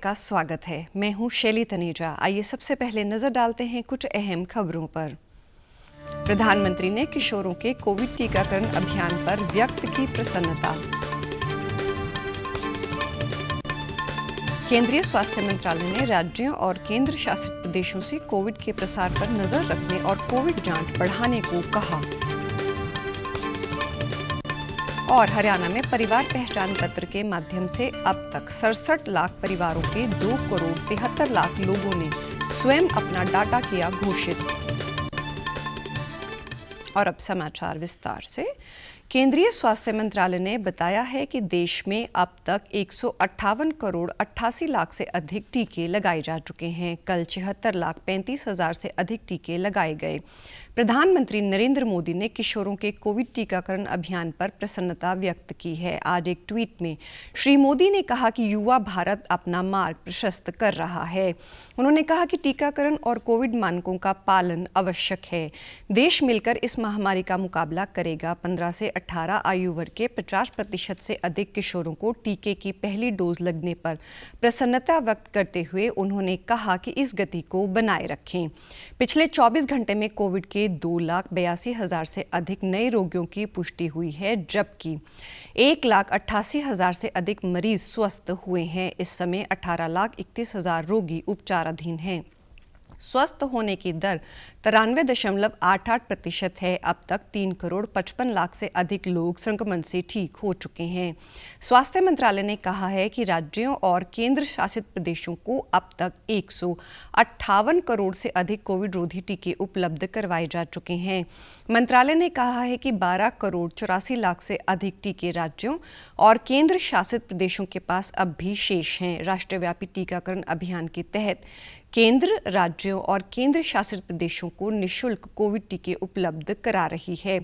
का स्वागत है। मैं हूं शैली तनेजा। आइए सबसे पहले नजर डालते हैं कुछ अहम खबरों पर। प्रधानमंत्री ने किशोरों के कोविड टीकाकरण अभियान पर व्यक्त की प्रसन्नता। केंद्रीय स्वास्थ्य मंत्रालय ने राज्यों और केंद्र शासित प्रदेशों से कोविड के प्रसार पर नजर रखने और कोविड जांच बढ़ाने को कहा। और हरियाणा में परिवार पहचान पत्र के माध्यम से अब तक 67 लाख परिवारों के 2 करोड़ 73 लाख लोगों ने स्वयं अपना डाटा किया घोषित। और अब समाचार विस्तार से। केंद्रीय स्वास्थ्य मंत्रालय ने बताया है कि देश में अब तक 158 करोड़ 88 लाख से अधिक टीके लगाए जा चुके हैं। कल 76 लाख 35 हजार से अधिक टीके लगाए गए। प्रधानमंत्री नरेंद्र मोदी ने किशोरों के कोविड टीकाकरण अभियान पर प्रसन्नता व्यक्त की है। आज एक ट्वीट में श्री मोदी ने कहा कि युवा भारत अपना मार्ग प्रशस्त कर रहा है। उन्होंने कहा कि टीकाकरण और कोविड मानकों का पालन आवश्यक है। देश मिलकर इस महामारी का मुकाबला करेगा। 15 से 18 आयु वर्ग के 50% से अधिक किशोरों को टीके की पहली डोज लगने पर प्रसन्नता व्यक्त करते हुए उन्होंने कहा कि इस गति को बनाए रखें। पिछले 24 घंटे में कोविड के 2,82,000 से अधिक नए रोगियों की पुष्टि हुई है, जबकि 1,88,000 से अधिक मरीज स्वस्थ हुए हैं। इस समय 18,31,000 रोगी उपचाराधीन हैं। स्वस्थ होने की दर 93.88% है। अब तक 3 करोड़ 55 लाख से अधिक लोग संक्रमण से ठीक हो चुके हैं। स्वास्थ्य मंत्रालय ने कहा है कि राज्यों और केंद्र शासित प्रदेशों को अब तक 158 करोड़ से अधिक कोविड रोधी टीके उपलब्ध करवाए जा चुके हैं। मंत्रालय ने कहा है कि 12 करोड़ 84 लाख से अधिक टीके राज्यों और केंद्र शासित प्रदेशों के पास अब भी शेष हैं। राष्ट्रव्यापी टीकाकरण अभियान के तहत केंद्र, राज्यों और केंद्र शासित प्रदेशों को निःशुल्क कोविड टीके उपलब्ध करा रही है।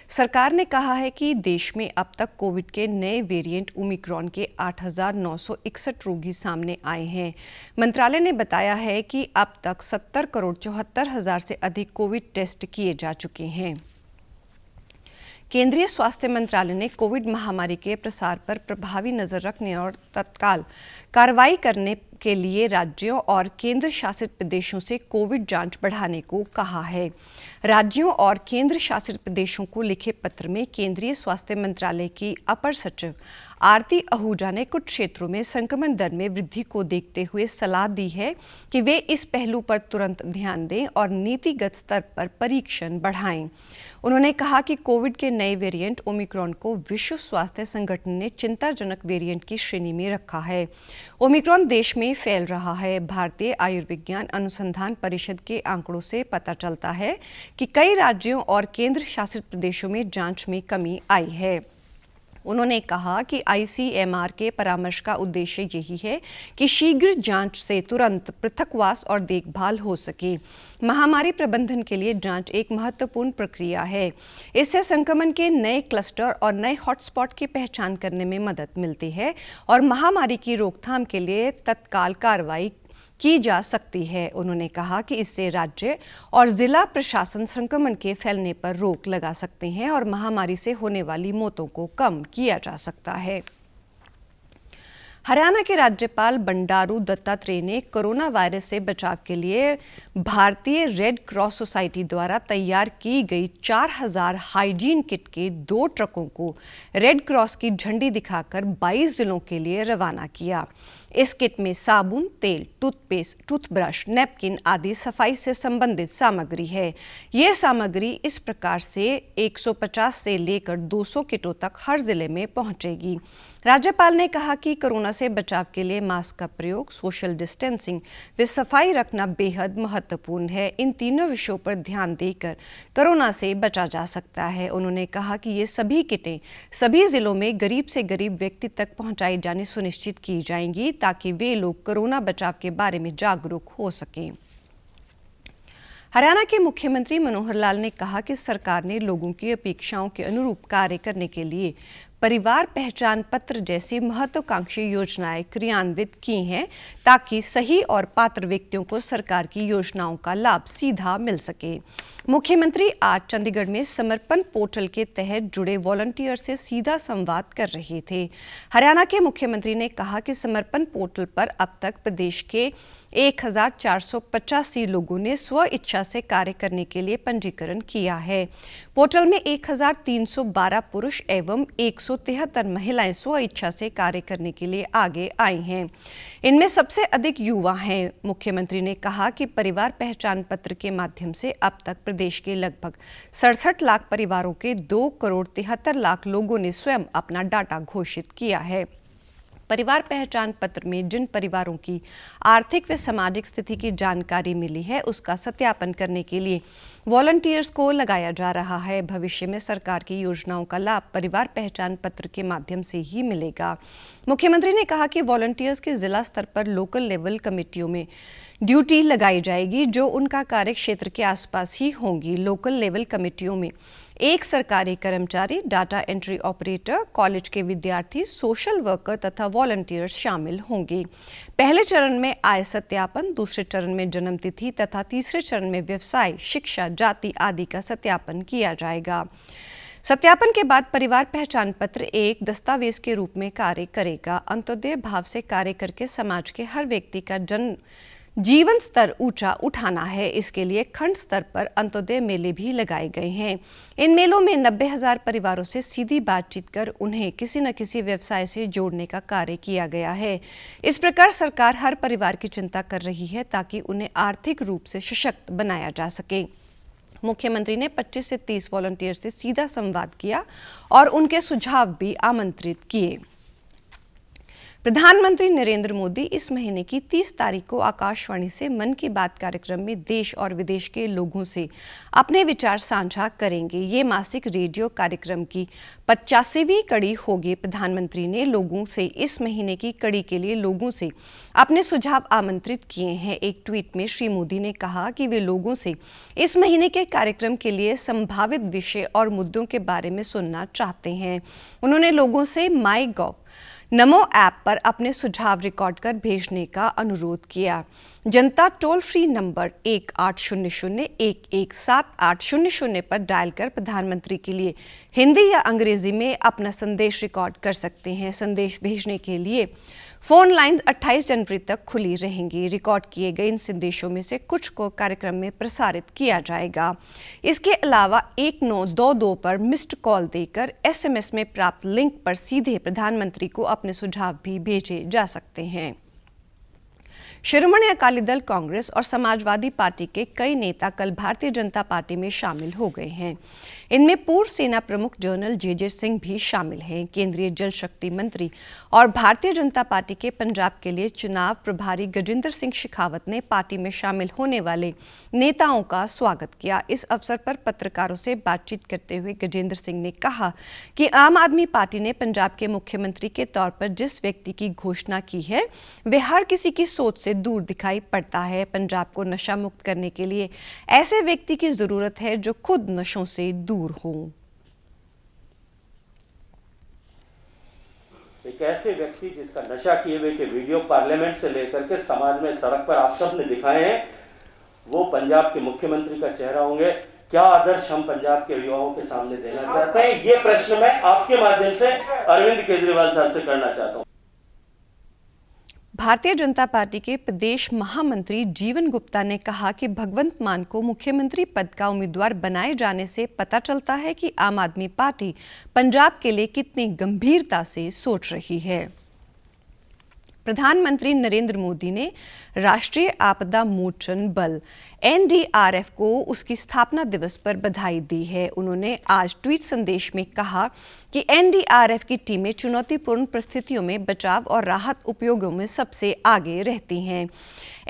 सरकार ने कहा है कि देश में अब तक कोविड के नए वेरिएंट ओमिक्रॉन के 8,961 रोगी सामने आए हैं। मंत्रालय ने बताया है कि अब तक 70 करोड़ 74 हजार से अधिक कोविड टेस्ट किए जा चुके हैं। केंद्रीय स्वास्थ्य मंत्रालय ने कोविड महामारी के प्रसार पर प्रभावी नजर रखने और तत्काल कार्रवाई करने के लिए राज्यों और केंद्र शासित प्रदेशों से कोविड जांच बढ़ाने को कहा है। राज्यों और केंद्र शासित प्रदेशों को लिखे पत्र में केंद्रीय स्वास्थ्य मंत्रालय की अपर सचिव आरती आहूजा ने कुछ क्षेत्रों में संक्रमण दर में वृद्धि को देखते हुए सलाह दी है कि वे इस पहलू पर तुरंत ध्यान दें और नीतिगत स्तर पर परीक्षण बढ़ाएं। उन्होंने कहा कि कोविड के नए वेरिएंट ओमिक्रॉन को विश्व स्वास्थ्य संगठन ने चिंताजनक वेरिएंट की श्रेणी में रखा है। ओमिक्रॉन देश में फैल रहा है। भारतीय आयुर्विज्ञान अनुसंधान परिषद के आंकड़ों से पता चलता है कि कई राज्यों और केंद्र शासित प्रदेशों में जांच में कमी आई है। उन्होंने कहा कि ICMR के परामर्श का उद्देश्य यही है कि शीघ्र जांच से तुरंत पृथकवास और देखभाल हो सके। महामारी प्रबंधन के लिए जांच एक महत्वपूर्ण प्रक्रिया है। इससे संक्रमण के नए क्लस्टर और नए हॉटस्पॉट की पहचान करने में मदद मिलती है और महामारी की रोकथाम के लिए तत्काल कार्रवाई की जा सकती है। उन्होंने कहा कि इससे राज्य और जिला प्रशासन संक्रमण के फैलने पर रोक लगा सकते हैं और महामारी से होने वाली मौतों को कम किया जा सकता है। हरियाणा के राज्यपाल बंडारू दत्तात्रेय ने कोरोना वायरस से बचाव के लिए भारतीय रेड क्रॉस सोसाइटी द्वारा तैयार की गई 4,000 हाइजीन किट के 2 ट्रकों को रेड क्रॉस की झंडी दिखाकर 22 जिलों के लिए रवाना किया। इस किट में साबुन, तेल, टूथपेस्ट, टूथब्रश, नैपकिन आदि सफाई से संबंधित सामग्री है। ये सामग्री इस प्रकार से 150 से लेकर 200 किटों तक हर जिले में पहुंचेगी। राज्यपाल ने कहा कि कोरोना से बचाव के लिए मास्क का प्रयोग, सोशल डिस्टेंसिंग व सफाई रखना बेहद महत्वपूर्ण है। इन तीनों विषयों पर ध्यान देकर कोरोना से बचा जा सकता है। उन्होंने कहा कि ये सभी किटें सभी जिलों में गरीब से गरीब व्यक्ति तक पहुंचाई जानी सुनिश्चित की जाएंगी ताकि वे लोग कोरोना बचाव के बारे में जागरूक हो सकें। हरियाणा के मुख्यमंत्री मनोहर लाल ने कहा कि सरकार ने लोगों की अपेक्षाओं के अनुरूप कार्य करने के लिए परिवार पहचान पत्र जैसी महत्वाकांक्षी योजनाएं क्रियान्वित की हैं ताकि सही और पात्र व्यक्तियों को सरकार की योजनाओं का लाभ सीधा मिल सके। मुख्यमंत्री आज चंडीगढ़ में समर्पण पोर्टल के तहत जुड़े वॉलंटियर से सीधा संवाद कर रहे थे। हरियाणा के मुख्यमंत्री ने कहा कि समर्पण पोर्टल पर अब तक प्रदेश के 1485 लोगों ने स्व इच्छा से कार्य करने के लिए पंजीकरण किया है। पोर्टल में 1312 पुरुष एवं 173 महिलाएं स्व इच्छा से कार्य करने के लिए आगे आई हैं। इनमें सबसे अधिक युवा हैं। मुख्यमंत्री ने कहा कि परिवार पहचान पत्र के माध्यम से अब तक प्रदेश के लगभग 67 लाख परिवारों के 2,73,00,000 लोगों ने स्वयं अपना डाटा घोषित किया है। परिवार पहचान पत्र में जिन परिवारों की आर्थिक व सामाजिक स्थिति की जानकारी मिली है उसका सत्यापन करने के लिए वॉलंटियर्स को लगाया जा रहा है। भविष्य में सरकार की योजनाओं का लाभ परिवार पहचान पत्र के माध्यम से ही मिलेगा। मुख्यमंत्री ने कहा कि वॉलंटियर्स की जिला स्तर पर लोकल लेवल कमेटियों में ड्यूटी लगाई जाएगी जो उनका कार्य क्षेत्र के आसपास ही होंगी। लोकल लेवल कमेटियों में एक सरकारी कर्मचारी, डाटा एंट्री ऑपरेटर, कॉलेज के विद्यार्थी, सोशल वर्कर तथा वॉलंटियर्स शामिल होंगे। पहले चरण में आय सत्यापन, दूसरे चरण में जन्मतिथि तथा तीसरे चरण में व्यवसाय, शिक्षा, जाति आदि का सत्यापन किया जाएगा। सत्यापन के बाद परिवार पहचान पत्र एक दस्तावेज के रूप में कार्य करेगा। अंत्योदय भाव से कार्य करके समाज के हर व्यक्ति का जीवन स्तर ऊंचा उठाना है। इसके लिए खंड स्तर पर अंत्योदय मेले भी लगाए गए हैं। इन मेलों में 90,000 परिवारों से सीधी बातचीत कर उन्हें किसी न किसी व्यवसाय से जोड़ने का कार्य किया गया है। इस प्रकार सरकार हर परिवार की चिंता कर रही है ताकि उन्हें आर्थिक रूप से सशक्त बनाया जा सके। मुख्यमंत्री ने 25 से 30 वॉलंटियर से सीधा संवाद किया और उनके सुझाव भी आमंत्रित किए। प्रधानमंत्री नरेंद्र मोदी इस महीने की 30 तारीख को आकाशवाणी से मन की बात कार्यक्रम में देश और विदेश के लोगों से अपने विचार साझा करेंगे। ये मासिक रेडियो कार्यक्रम की 85वीं कड़ी होगी। प्रधानमंत्री ने लोगों से इस महीने की कड़ी के लिए लोगों से अपने सुझाव आमंत्रित किए हैं। एक ट्वीट में श्री मोदी ने कहा कि वे लोगों से इस महीने के कार्यक्रम के लिए संभावित विषय और मुद्दों के बारे में सुनना चाहते हैं। उन्होंने लोगों से माईगॉव, नमो ऐप पर अपने सुझाव रिकॉर्ड कर भेजने का अनुरोध किया। जनता टोल फ्री नंबर 1800-117800 पर डायल कर प्रधानमंत्री के लिए हिंदी या अंग्रेजी में अपना संदेश रिकॉर्ड कर सकते हैं। संदेश भेजने के लिए फोन लाइन्स 28 जनवरी तक खुली रहेंगी। रिकॉर्ड किए गए इन संदेशों में से कुछ को कार्यक्रम में प्रसारित किया जाएगा। इसके अलावा 1922 पर मिस्ड कॉल देकर SMS में प्राप्त लिंक पर सीधे प्रधानमंत्री को अपने सुझाव भी भेजे जा सकते हैं। शिरोमणि अकाली दल, कांग्रेस और समाजवादी पार्टी के कई नेता कल भारतीय जनता पार्टी में शामिल हो गए हैं। इनमें पूर्व सेना प्रमुख जनरल JJ सिंह भी शामिल हैं। केंद्रीय जल शक्ति मंत्री और भारतीय जनता पार्टी के पंजाब के लिए चुनाव प्रभारी गजेंद्र सिंह शेखावत ने पार्टी में शामिल होने वाले नेताओं का स्वागत किया। इस अवसर पर पत्रकारों से बातचीत करते हुए गजेंद्र सिंह ने कहा कि आम आदमी पार्टी ने पंजाब के मुख्यमंत्री के तौर पर जिस व्यक्ति की घोषणा की है वे हर किसी की सोच से दूर दिखाई पड़ता है। पंजाब को नशा मुक्त करने के लिए ऐसे व्यक्ति की जरूरत है जो खुद नशों से दूर हो। एक ऐसे व्यक्ति जिसका नशा किए हुए के वीडियो पार्लियामेंट से लेकर के समाज में सड़क पर आप सब ने दिखाए हैं, वो पंजाब के मुख्यमंत्री का चेहरा होंगे। क्या आदर्श हम पंजाब के युवाओं के सामने देना चाहते हैं, ये प्रश्न मैं आपके माध्यम से अरविंद केजरीवाल साहब से करना चाहता हूं। भारतीय जनता पार्टी के प्रदेश महामंत्री जीवन गुप्ता ने कहा कि भगवंत मान को मुख्यमंत्री पद का उम्मीदवार बनाए जाने से पता चलता है कि आम आदमी पार्टी पंजाब के लिए कितनी गंभीरता से सोच रही है। प्रधानमंत्री नरेंद्र मोदी ने राष्ट्रीय आपदा मोचन बल NDRF को उसकी स्थापना दिवस पर बधाई दी है। उन्होंने आज ट्वीट संदेश में कहा कि NDRF की टीमें चुनौतीपूर्ण परिस्थितियों में बचाव और राहत उपयोगों में सबसे आगे रहती हैं।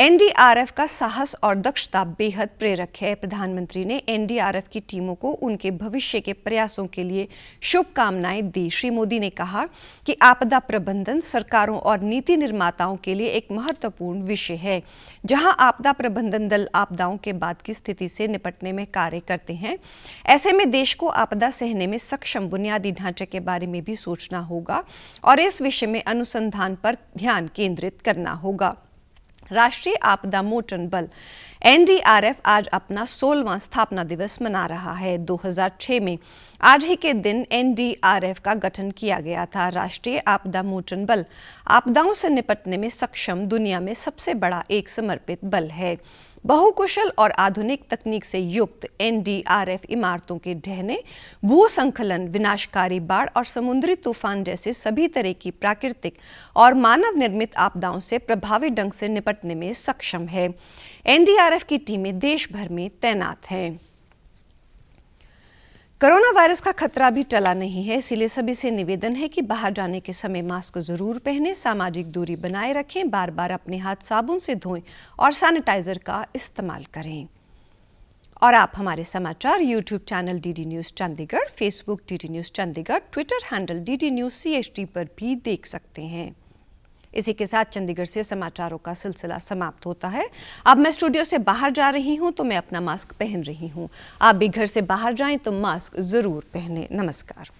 NDRF का साहस और दक्षता बेहद प्रेरक है। प्रधानमंत्री ने NDRF की टीमों को उनके भविष्य के प्रयासों के लिए शुभकामनाएं दी। श्री मोदी ने कहा कि आपदा प्रबंधन सरकारों और नीति निर्माताओं के लिए एक महत्वपूर्ण विषय है। जहां आपदा प्रबंधन दल आपदाओं के बाद की स्थिति से निपटने में कार्य करते हैं, ऐसे में देश को आपदा सहने में सक्षम बुनियादी ढांचे ढांचे के बारे में भी सोचना होगा और इस विषय में अनुसंधान पर ध्यान केंद्रित करना होगा। राष्ट्रीय आपदा मोचन बल एनडीआरएफ आज अपना 16वां स्थापना दिवस मना रहा है। 2006 में आज ही के दिन एनडीआरएफ का गठन किया गया था। राष्ट्रीय आपदा मोचन बल आपदाओं से निपटने में सक्षम दुनिया में सबसे बड़ा एक समर्पित बल है। बहुकुशल और आधुनिक तकनीक से युक्त एनडीआरएफ इमारतों के ढहने, भूसंखलन, विनाशकारी बाढ़ और समुद्री तूफान जैसे सभी तरह की प्राकृतिक और मानव निर्मित आपदाओं से प्रभावी ढंग से निपटने में सक्षम है। एनडीआरएफ की टीमें देश भर में तैनात हैं। कोरोना वायरस का खतरा भी टला नहीं है, इसीलिए सभी से निवेदन है कि बाहर जाने के समय मास्क जरूर पहनें, सामाजिक दूरी बनाए रखें, बार बार अपने हाथ साबुन से धोएं और सैनिटाइजर का इस्तेमाल करें। और आप हमारे समाचार YouTube channel DD news Chandigarh, Facebook DD news Chandigarh, Twitter handle DD news CHD पर भी देख सकते हैं। इसी के साथ चंडीगढ़ से समाचारों का सिलसिला समाप्त होता है। अब मैं स्टूडियो से बाहर जा रही हूं तो मैं अपना मास्क पहन रही हूं। आप भी घर से बाहर जाएं तो मास्क जरूर पहनें। नमस्कार।